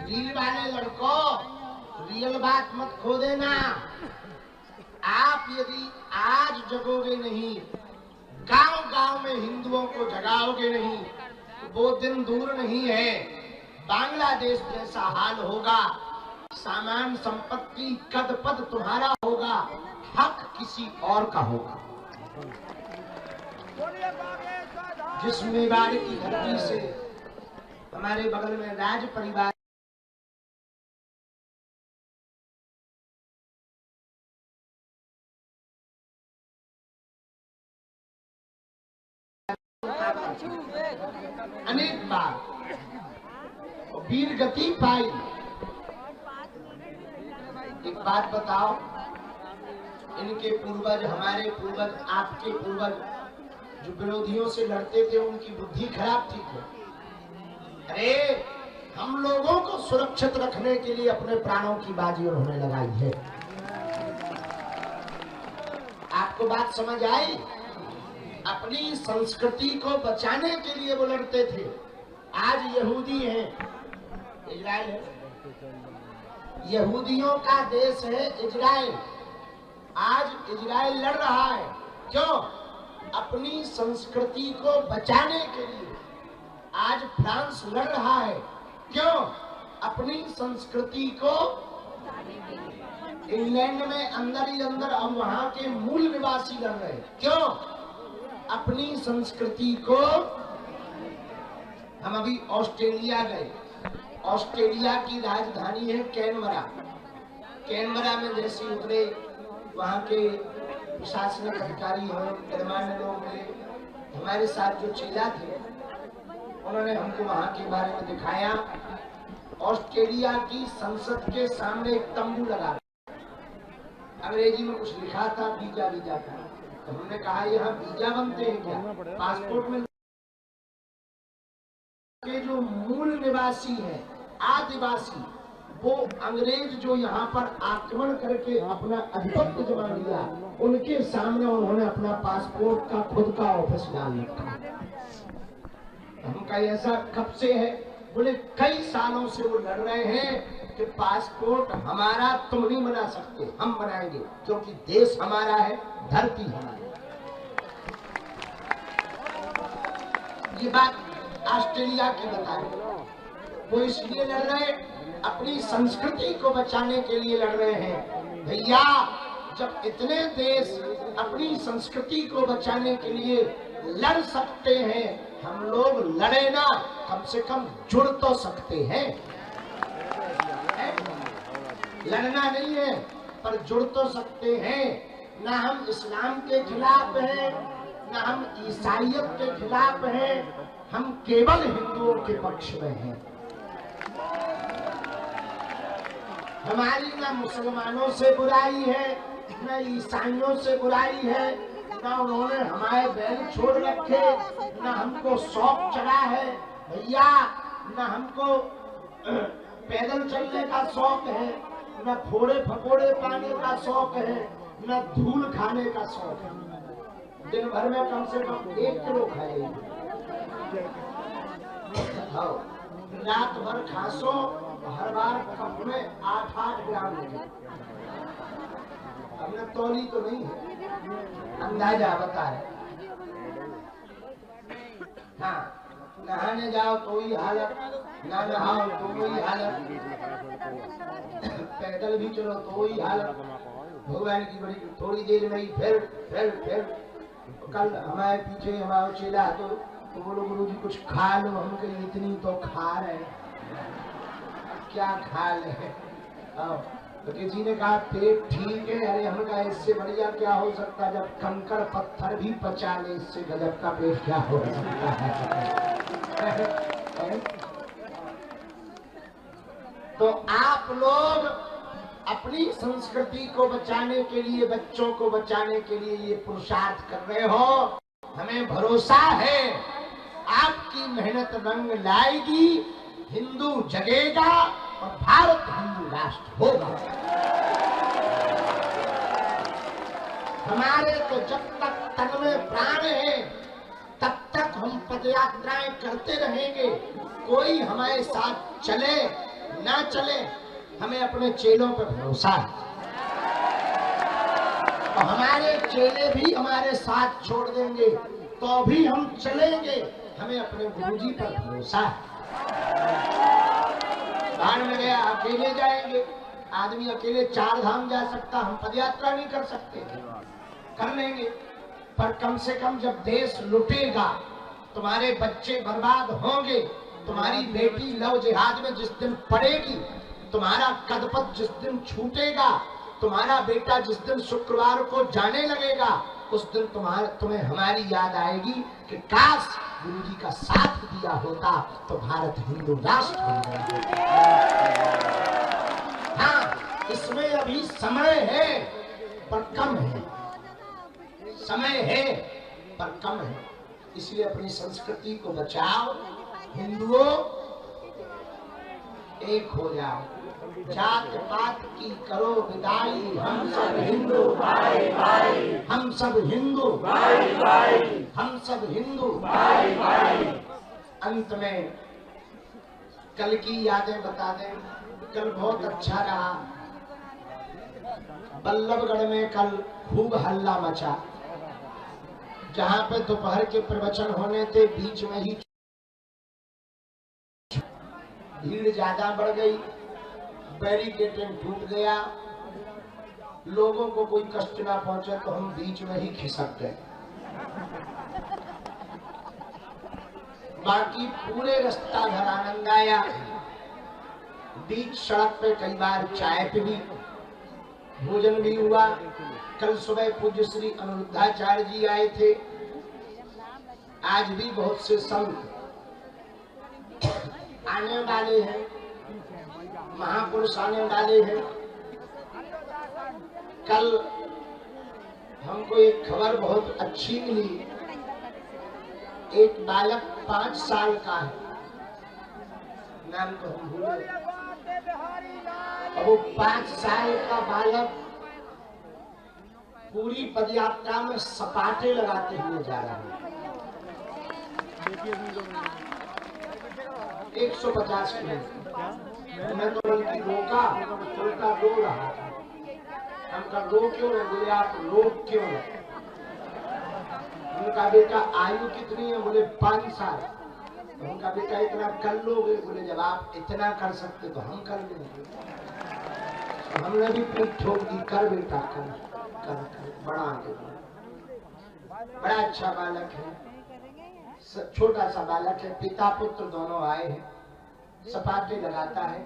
Reel वाले लड़कों, real बात मत खो देना। आप यदि आज जगोगे नहीं, गांव-गांव में हिंदुओं को जगाओगे नहीं, तो वो दिन दूर नहीं है, बांग्लादेश जैसा हाल होगा। सामान संपत्ति कद पद तुम्हारा होगा, हक किसी और का होगा। जिस मेवाड़ की धरती से हमारे बगल में राज परिवार अनेक बार वीर गति पाई। एक बात बताओ, इनके पूर्वज, हमारे पूर्वज, आपके पूर्वज जो विरोधियों से लड़ते थे, उनकी बुद्धि खराब थी क्या? अरे हम लोगों को सुरक्षित रखने के लिए अपने प्राणों की बाजी उन्होंने लगाई है। आपको बात समझ आई? अपनी संस्कृति को बचाने के लिए वो लड़ते थे। आज यहूदी हैं, इजराइल है, यहूदियों का देश है इजराइल। आज इजराइल लड़ रहा है, क्यों? अपनी संस्कृति को बचाने के लिए। आज फ्रांस लड़ रहा है, क्यों? अपनी संस्कृति को। इंग्लैंड में अंदर ही अंदर अब वहां के मूल निवासी लड़ रहे हैं, क्यों? अपनी संस्कृति को। हम अभी ऑस्ट्रेलिया गए, ऑस्ट्रेलिया की राजधानी है कैनबरा। कैनबरा में जैसे उतरे, वहां के प्रशासनिक अधिकारी और गणमान्य लोग मिले, हमारे साथ जो चेला थे उन्होंने हमको वहां के बारे में दिखाया। ऑस्ट्रेलिया की संसद के सामने एक तंबू लगा, अंग्रेजी में कुछ लिखा था, वीजा वीजा का। तो हमने कहा यहाँ वीजा बनते हैं क्या? पासपोर्ट में के जो मूल निवासी हैं, आदिवासी, वो अंग्रेज जो यहाँ पर आक्रमण करके अपना आधिपत्य जमा लिया, उनके सामने उन्होंने अपना पासपोर्ट का खुद का ऑफिस डाल रखा। हम कहा ऐसा कब से है? बोले कई सालों से वो लड़ रहे हैं कि पासपोर्ट हमारा तुम नहीं बना सकते, हम बनाएंगे, क्योंकि देश हमारा है, धरती हमारी। ये बात ऑस्ट्रेलिया की बता रहे। वो इसलिए लड़ रहे, अपनी संस्कृति को बचाने के लिए लड़ रहे हैं। भैया, जब इतने देश अपनी संस्कृति को बचाने के लिए लड़ सकते हैं, हम लोग लड़े ना, कम से कम जुड़ तो सकते हैं। लड़ना नहीं है, पर जुड़ तो सकते हैं। ना हम इस्लाम के खिलाफ हैं, ना हम ईसाइयत के खिलाफ हैं, हम केवल हिंदुओं के पक्ष में हैं। हमारी ना मुसलमानों से बुराई है, ना ईसाइयों से बुराई है, ना उन्होंने हमारे बैल छोड़ रखे, ना हमको शौक चढ़ा है भैया, ना हमको पैदल चलने का शौक है, ना फोड़े फकोड़े पाने का शौक है, ना धूल खाने का शौक है। दिन भर में कम से कम 1 किलो खाएंगे, रात भर खासो, हर बार कप में 8-8 ग्राम लेंगे। हमने तौली तो नहीं है, अंदाजा बता रहे। हाँ, नहाने जाओ तो ही हालत, ना नहाओ तो वही हालत, पैदल भी चलो तो ही हालत। भगवान की बड़ी थोड़ी देर में ही फिर कल हमारे पीछे हमारा चेला तो बोलो गुरुजी कुछ खा लो, हम कहीं इतनी तो खा रहे, क्या खा ले? तो किसी ने कहा पेट ठीक है। अरे हम कहा इससे बढ़िया क्या हो सकता है, जब कंकड़ पत्थर भी पचा ले, इससे गजब का पेट क्या हो सकता है? तो आप लोग अपनी संस्कृति को बचाने के लिए, बच्चों को बचाने के लिए ये पुरुषार्थ कर रहे हो। हमें भरोसा है आपकी मेहनत रंग लाएगी, हिंदू जगेगा और भारत हिंदू राष्ट्र होगा। हमारे तो जब तक तन में प्राण है, तब तक हम पदयात्राएं करते रहेंगे। कोई हमारे साथ चले ना चले, हमें अपने चेलों पर भरोसा है। तो हमारे चेले भी हमारे साथ छोड़ देंगे तो भी हम चलेंगे, हमें अपने गुरुजी पर भरोसा है। बाढ़ में गया, अकेले जाएंगे, आदमी अकेले 4 धाम जा सकता, हम पदयात्रा नहीं कर सकते, कर लेंगे। पर कम से कम जब देश लुटेगा, तुम्हारे बच्चे बर्बाद होंगे, तुम्हारी बेटी लव जिहाद में जिस दिन पड़ेगी, तुम्हारा कदपत जिस दिन छूटेगा, तुम्हारा बेटा जिस दिन शुक्रवार को जाने लगेगा, उस दिन तुम्हें हमारी याद आएगी कि काश गुरुजी का साथ दिया होता तो भारत हिंदू राष्ट्र बन गया। हाँ, इसमें अभी समय है पर कम है, समय है पर कम है, इसलिए अपनी संस्कृति को बचाओ। हिंदुओं एक हो जाओ, जात पात की करो विदाई, हम सब हिंदू भाई भाई, हम सब हिंदू भाई भाई, हम सब हिंदू भाई भाई। अंत में कल की यादें बता दें। कल बहुत अच्छा रहा, बल्लभगढ़ में कल खूब हल्ला मचा। जहां पे दोपहर के प्रवचन होने थे, बीच में ही भीड़ ज्यादा बढ़ गई, बैरिकेडिंग टूट गया, लोगों को कोई कष्ट ना पहुंचे तो हम बीच में ही खिसक गए। बाकी पूरे रास्ता भर आनंद आया। बीच सड़क पे कई बार चाय पी, भोजन भी हुआ। कल सुबह पूज्य श्री अनिरुद्धाचार्य जी आए थे। आज भी बहुत से संत आने वाले हैं, महापुरुष आने वाले हैं। कल हमको एक खबर बहुत अच्छी मिली। एक बालक 5 साल का है, नाम तो हम भूल गए। वो 5 साल का बालक पूरी पदयात्रा में सपाटे लगाते हुए जा रहा है। 150 किलोमीटर। मैं तो उनकी रोका, उल्टा रो रहा था। हमका रो क्यों रहे? बोले आप रो क्यों रहे? उनका बेटा आयु कितनी है? बोले 5 साल। उनका बेटा इतना कर लोगे? बोले जब आप इतना कर सकते तो हम कर लेंगे। तो हमने भी पीठ ठोक दी, कर बेटा कर कर कर। बड़ा आगे बड़ा अच्छा बालक है, छोटा सा बालक है। पिता पुत्र दोनों आए हैं। सपाटे लगाता है,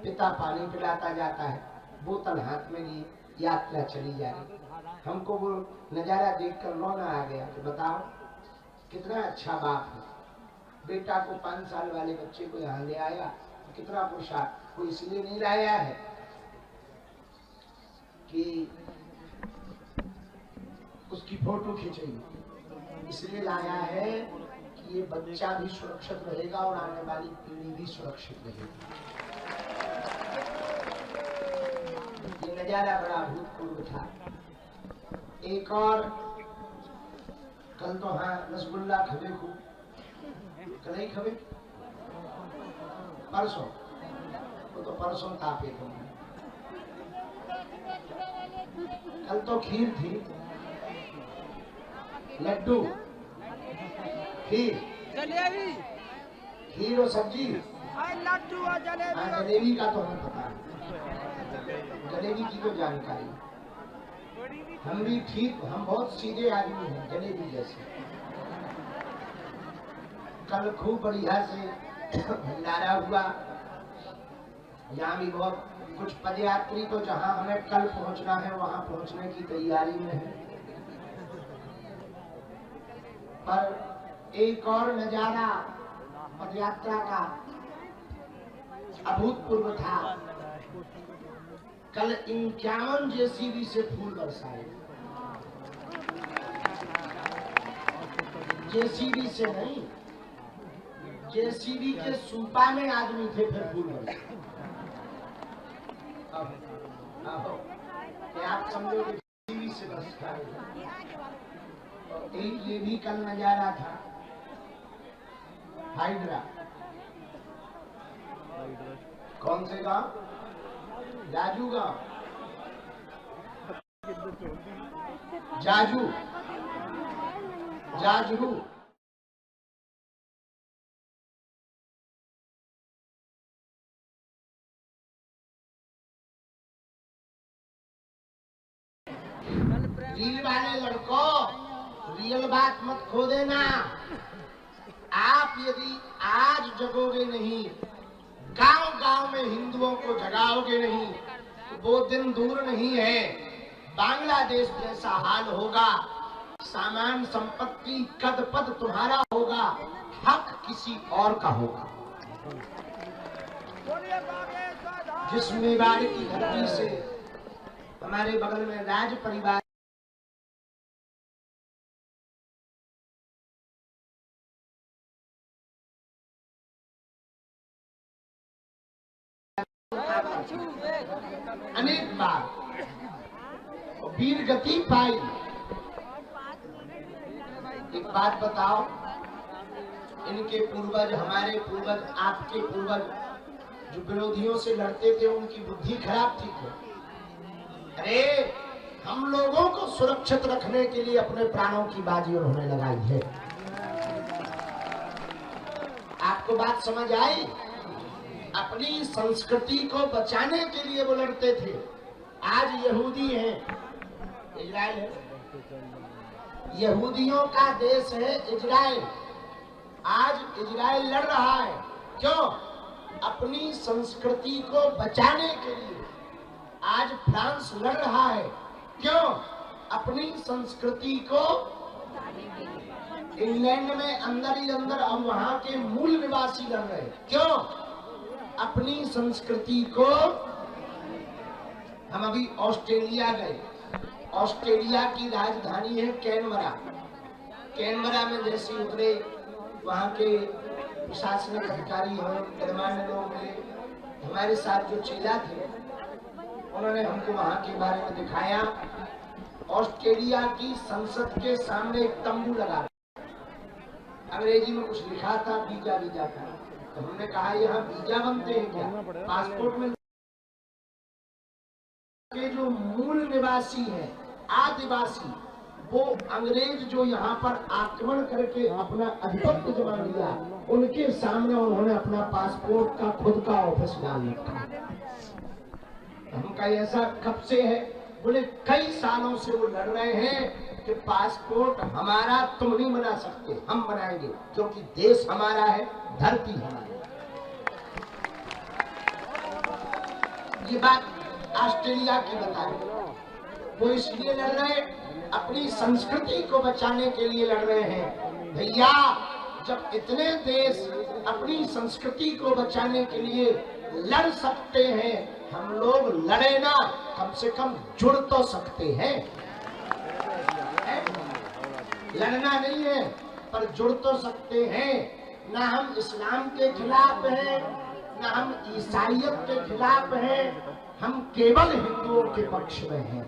पिता पानी पिलाता जाता है, बोतल हाथ में लिए यात्रा चली जा रही। हमको वो नजारा देखकर रोना आ गया कि बताओ कितना अच्छा बाप है, बेटा को 5 साल वाले बच्चे को यहाँ ले आया। तो कितना पुरुषार्थ। कोई इसलिए नहीं लाया है कि उसकी फोटो खींचेगी, इसलिए लाया है कि ये बच्चा भी सुरक्षित रहेगा और आने वाली पीढ़ी भी सुरक्षित रहेगी। ये नजारा बड़ा अभूतपूर्व था। एक और कल तो हाँ रसगुल्ला खबे खूब, कल ही खबे, परसों वो तो परसों था पेट में। कल तो खीर थी, लड्डू, खीर, जलेबी, खीर और सब्जी, लड्डू और जलेबी। जलेबी का तो हमें पता है, जलेबी की तो जानकारी। हम भी ठीक, हम बहुत सीधे आदमी हैं, जलेबी जैसे। कल खूब बढ़िया से भंडारा हुआ। यहाँ भी बहुत कुछ पदयात्री तो जहाँ हमें कल पहुँचना है वहाँ पहुँचने की तैयारी में है। पर एक और नजारा पदयात्रा का अभूतपूर्व था। कल 51 जेसीबी से फूल बरसाए। जेसीबी से नहीं, जेसीबी के सूपा में आदमी थे, फिर फूल बरसाए। आप समझोगे जेसीबी से बरसाए। एक ये भी कल नजारा था, हाइड्रा। कौन से गांव? जाजू गांव, जाजू, जाजरू। रील वाले लड़कों, रियल बात मत खो देना। आप यदि आज जगोगे नहीं, गांव-गांव में हिंदुओं को जगाओगे नहीं, तो वो दिन दूर नहीं है। बांग्लादेश जैसा हाल होगा, सामान संपत्ति कद पद तुम्हारा होगा, हक किसी और का होगा। जिस मेवाड़ की धरती से हमारे बगल में राज परिवार अनेक बार वीर गति पाई। एक बात बताओ, इनके पूर्वज, हमारे पूर्वज, आपके पूर्वज जो विरोधियों से लड़ते थे, उनकी बुद्धि खराब थी क्या? अरे हम लोगों को सुरक्षित रखने के लिए अपने प्राणों की बाजी उन्होंने लगाई है। आपको बात समझ आई? अपनी संस्कृति को बचाने के लिए वो लड़ते थे। आज यहूदी हैं, इजराइल है, यहूदियों का देश है इजराइल। आज इजराइल लड़ रहा है, क्यों? अपनी संस्कृति को बचाने के लिए। आज फ्रांस लड़ रहा है, क्यों? अपनी संस्कृति को। इंग्लैंड में अंदर ही अंदर अब वहां के मूल निवासी लड़ रहे हैं, क्यों? अपनी संस्कृति को। हम अभी ऑस्ट्रेलिया गए, ऑस्ट्रेलिया की राजधानी है कैनबरा। कैनबरा में जैसे उतरे, वहाँ के प्रशासनिक अधिकारी और गणमान्य लोग मिले। हमारे साथ जो चेला थे, उन्होंने हमको वहाँ के बारे में दिखाया। ऑस्ट्रेलिया की संसद के सामने एक तंबू लगा, अंग्रेजी में कुछ लिखा था, वीजा वीजा का। तो हमने कहा यहाँ वीजा बनते हैं क्या? पासपोर्ट में के जो मूल निवासी हैं, आदिवासी, वो अंग्रेज जो यहाँ पर आक्रमण करके अपना आधिपत्य जमा लिया, उनके सामने उन्होंने अपना पासपोर्ट का खुद का ऑफिस डाल रखा। हम कहा ऐसा कब से है? बोले कई सालों से वो लड़ रहे हैं कि पासपोर्ट हमारा तुम नहीं बना सकते, हम बनाएंगे, क्योंकि देश हमारा है, धरती हमारी। ये बात ऑस्ट्रेलिया की बता रहे। वो इसलिए लड़ रहे, अपनी संस्कृति को बचाने के लिए लड़ रहे हैं। भैया, जब इतने देश अपनी संस्कृति को बचाने के लिए लड़ सकते हैं, हम लोग लड़े ना, कम से कम जुड़ तो सकते हैं। लड़ना नहीं है, पर जुड़ तो सकते हैं। ना हम इस्लाम के खिलाफ हैं, ना हम ईसाइयत के खिलाफ हैं, हम केवल हिंदुओं के पक्ष में हैं।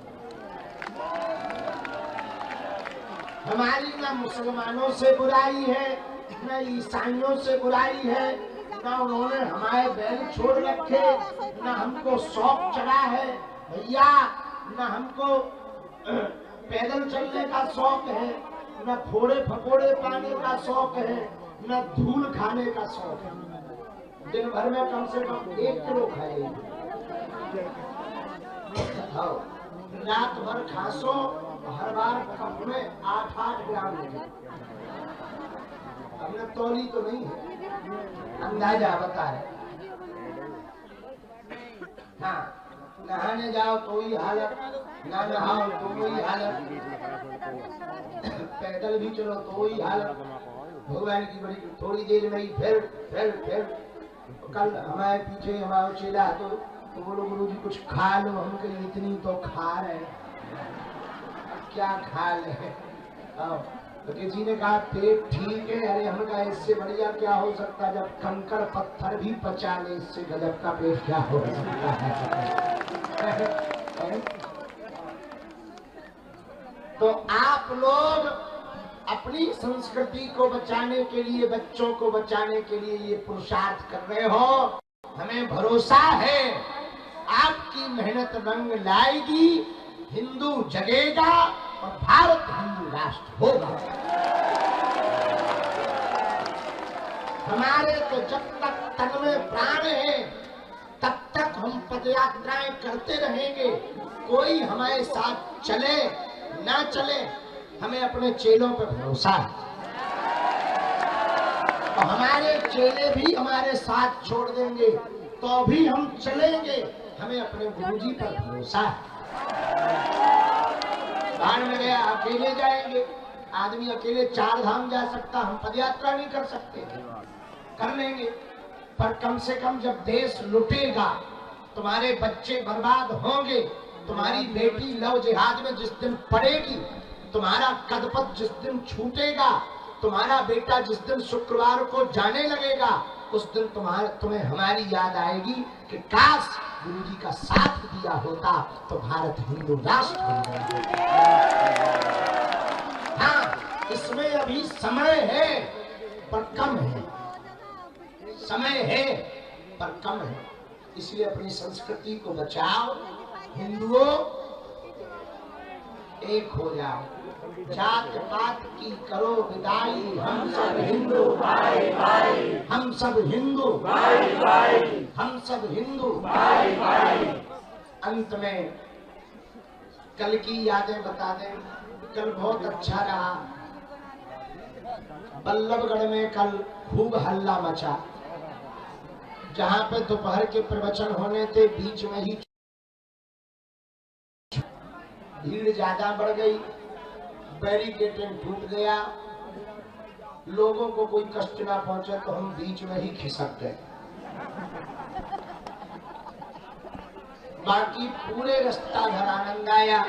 हमारी ना मुसलमानों से बुराई है, ना ईसाइयों से बुराई है, ना उन्होंने हमारे बैल छोड़ रखे, ना हमको शौक चढ़ा है भैया, ना हमको पैदल चलने का शौक है, ना फोड़े फकोड़े पाने का शौक है, ना धूल खाने का शौक है। दिन भर में कम से कम 1 किलो खाएंगे, रात भर खासो, हर बार कप में 8-8 ग्राम लेंगे। हमने तौली तो नहीं है, अंदाजा बता रहे। हाँ, नहाने जाओ तो ही हालत, ना नहाओ तो वही हालत, पैदल भी चलो तो वही हालत। भगवान की बड़ी थोड़ी देर में ही फिर कल हमारे पीछे हमारा चेला तो बोलो गुरुजी कुछ खा लो। हम कहीं इतनी तो खा रहे, क्या खा ले? तो किसी ने कहा पेट ठीक है। अरे हम कहा इससे बढ़िया क्या हो सकता है, जब कंकड़ पत्थर भी पचा ले, इससे गजब का पेट क्या हो सकता है। तो आप लोग अपनी संस्कृति को बचाने के लिए, बच्चों को बचाने के लिए ये पुरुषार्थ कर रहे हो। हमें भरोसा है आपकी मेहनत रंग लाएगी, हिंदू जगेगा और भारत हिंदू राष्ट्र होगा। हमारे तो जब तक तन में प्राण है तब तक हम पदयात्राएं करते रहेंगे। कोई हमारे साथ चले ना चले, हमें अपने चेलों पर भरोसा है और हमारे चेले भी हमारे साथ छोड़ देंगे तो भी हम चलेंगे, हमें अपने गुरुजी पर भरोसा है। बाढ़ में गया अकेले जाएंगे, आदमी अकेले 4 धाम जा सकता, हम पदयात्रा नहीं कर सकते, कर लेंगे। पर कम से कम जब देश लुटेगा, तुम्हारे बच्चे बर्बाद होंगे, तुम्हारी बेटी लव जिहाद में जिस दिन पड़ेगी, तुम्हारा कदपत जिस दिन छूटेगा, तुम्हारा बेटा जिस दिन शुक्रवार को जाने लगेगा, उस दिन तुम्हें हमारी याद आएगी कि काश गुरुजी का साथ दिया होता तो भारत हिंदू राष्ट्र बन गया। हाँ, इसमें अभी समय है पर कम है, समय है पर कम है, इसलिए अपनी संस्कृति को बचाओ। हिंदुओं एक हो जाओ, जात पात की करो विदाई, हम सब हिंदू भाई भाई, हम सब हिंदू भाई भाई, हम सब हिंदू भाई भाई। अंत में कल की यादें बता दें। कल बहुत अच्छा रहा, बल्लभगढ़ में कल खूब हल्ला मचा। जहां पे दोपहर के प्रवचन होने थे, बीच में ही भीड़ ज्यादा बढ़ गई, बैरिकेडिंग टूट गया, लोगों को कोई कष्ट ना पहुंचे तो हम बीच में ही खिसक गए। बाकी पूरे रास्ता भर आनंद आया।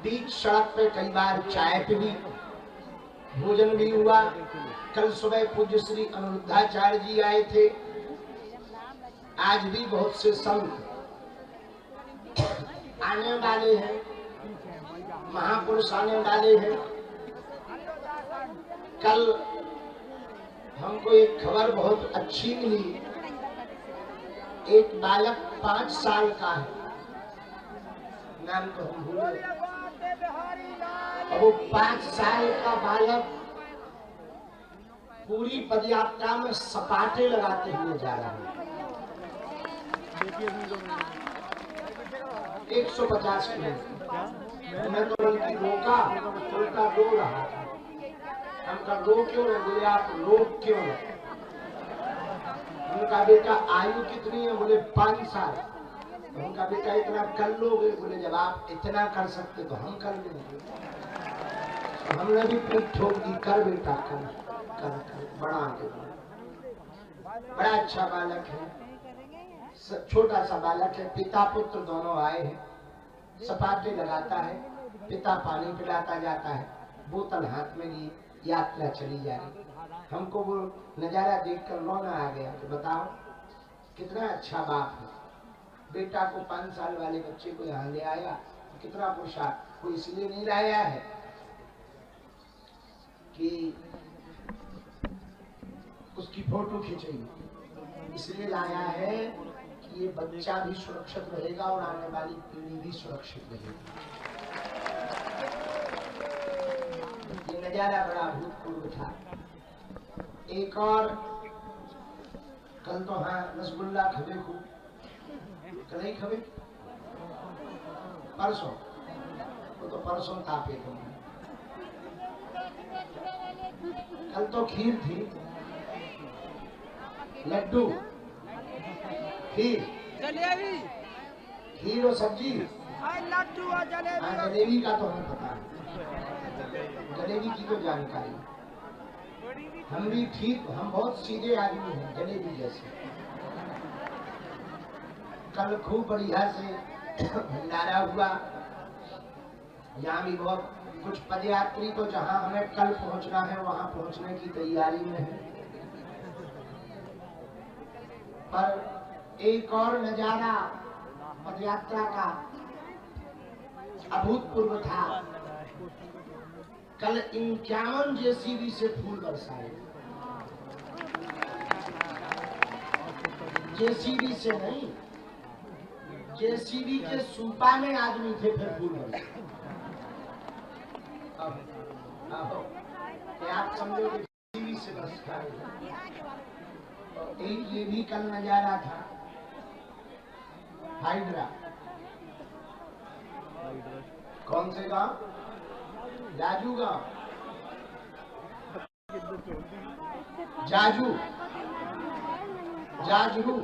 बीच सड़क पे कई बार चाय पी, भोजन भी हुआ। कल सुबह पूज्य श्री अनिरुद्धाचार्य जी आए थे। आज भी बहुत से संत आने वाले हैं, महापुरुष आने वाले हैं। कल हमको एक खबर बहुत अच्छी मिली। एक बालक 5 साल का है, नाम तो हम भूल गए। वो 5 साल का बालक पूरी पदयात्रा में सपाटे लगाते हुए जा रहा है। 150 किलोमीटर। मैं तो उनकी रोका, उल्टा रो रहा था। हमका रो क्यों रहे? बोले आप रो क्यों रहे? उनका बेटा आयु कितनी है? बोले 5 साल। उनका बेटा इतना कर लोगे? बोले जब आप इतना कर सकते तो हम कर लेंगे। तो हमने भी पीठ ठोक दी, कर बेटा कर कर कर। बड़ा आगे बड़ा अच्छा बालक है, छोटा सा बालक है। पिता पुत्र दोनों आए हैं। सपाटे लगाता है, पिता पानी पिलाता जाता है, बोतल हाथ में लिए यात्रा चली जा रही। हमको वो नजारा देखकर रोना आ गया कि बताओ कितना अच्छा बाप है। बेटा को 5 साल वाले बच्चे को यहाँ ले आया, कितना पुरुषार्थ। कोई इसलिए नहीं लाया है कि उसकी फोटो खींचेगी, इसलिए लाया है कि ये बच्चा भी सुरक्षित रहेगा और आने वाली पीढ़ी भी सुरक्षित रहेगी। ये नजारा बड़ा अभूतपूर्व था। एक और कल तो हाँ रसगुल्ला खबे खूब, कल ही खबे, परसों वो तो परसों तापे थे। कल तो खीर थी, लड्डू, खीर, जलेबी, खीर और सब्जी, लड्डू और जलेबी। जलेबी का तो हमें पता है, जलेबी की तो जानकारी। हम भी ठीक, हम बहुत सीधे आदमी हैं, जलेबी जैसे। कल खूब बढ़िया से भंडारा हुआ। यहाँ भी बहुत कुछ पदयात्री तो जहाँ हमें कल पहुँचना है वहाँ पहुँचने की तैयारी में है। पर एक और नजारा पदयात्रा का अभूतपूर्व था। कल 51 जेसीबी से फूल बरसाए। जेसीबी से नहीं, जेसीबी के सूपा में आदमी थे फिर पुल बने। आप समझोगे जेसीबी से बस का। एक ये भी कल नजारा था, हाइड्रा। कौन से गांव? जाजू गांव, जाजू, जाजरू।